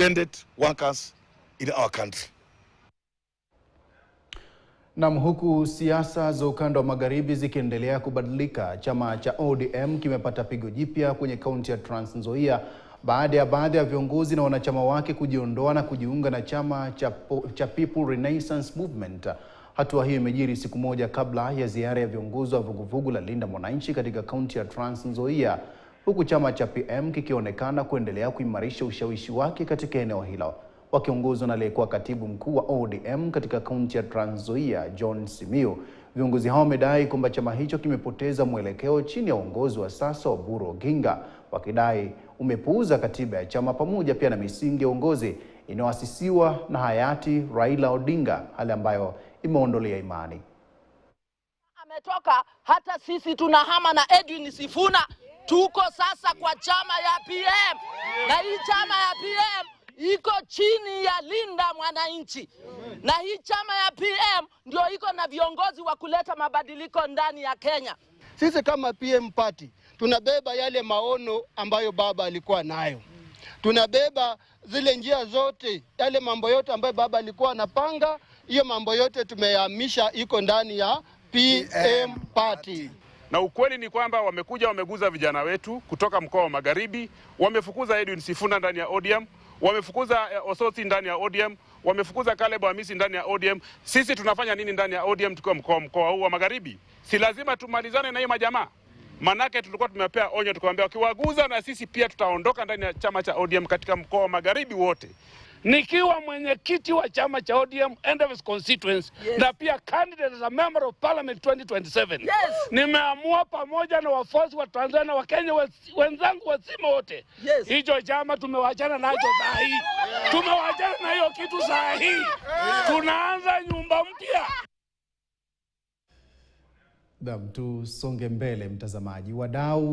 independent workers in our country. Na huku siasa za ukanda wa magharibi zikiendelea kubadilika, chama cha ODM kimepata pigo jipya kwenye kaunti ya Trans Nzoia baada ya baadhi ya viongozi na wanachama wake kujiondoa na kujiunga na chama cha People Renaissance Movement. Hatua hiyo imejiri siku moja kabla ya ziara ya viongozi wa vuguvugu la Linda Mwananchi katika kaunti ya Trans Nzoia, huku chama cha PM kikionekana kuendelea kuimarisha ushawishi wake katika eneo hilo. Wakiongozwa na aliyekuwa katibu mkuu wa ODM katika kaunti ya Trans Nzoia, John Simiyu, viongozi hao wamedai kwamba chama hicho kimepoteza mwelekeo chini ya uongozi wa sasa wa Oburu Oginga, wakidai umepuuza katiba ya chama pamoja pia na misingi ya uongozi inayoasisiwa na hayati Raila Odinga, hali ambayo imeondolea imani. Ametoka, hata sisi tunahama na Edwin Sifuna, tuko sasa kwa chama ya PM. Na hii chama ya PM iko chini ya Linda Mwananchi. Na hii chama ya PM ndio iko na viongozi wa kuleta mabadiliko ndani ya Kenya. Sisi kama PM party tunabeba yale maono ambayo baba alikuwa nayo. Tunabeba zile njia zote, yale mambo yote ambayo baba alikuwa anapanga, hiyo mambo yote tumeyahamisha iko ndani ya PM party. Na ukweli ni kwamba wamekuja wameguza vijana wetu kutoka mkoa wa Magharibi, wamefukuza Edwin Sifuna ndani ya ODM, wamefukuza Osoti ndani ya ODM, wamefukuza Caleb Hamisi ndani ya ODM. Sisi tunafanya nini ndani ya ODM tukiwa mkoa huu wa Magharibi? Si lazima tumalizane na hii majamaa. Manake tulikuwa tumepea onyo, tukamwambia wakiwaguza na sisi pia tutaondoka ndani ya chama cha ODM katika mkoa wa Magharibi wote. Nikiwa mwenyekiti wa chama cha ODM end of his constituency, na pia candidate as a member of parliament 2027. Nimeamua pamoja na wafuasi wa Tanzania na Wakenya wenzangu wazima wote. Hicho chama tumewachana nacho saa hii. Tumewachana na hiyo kitu saa hii. Tunaanza nyumba mpya. Tusonge mbele mtazamaji. Wadau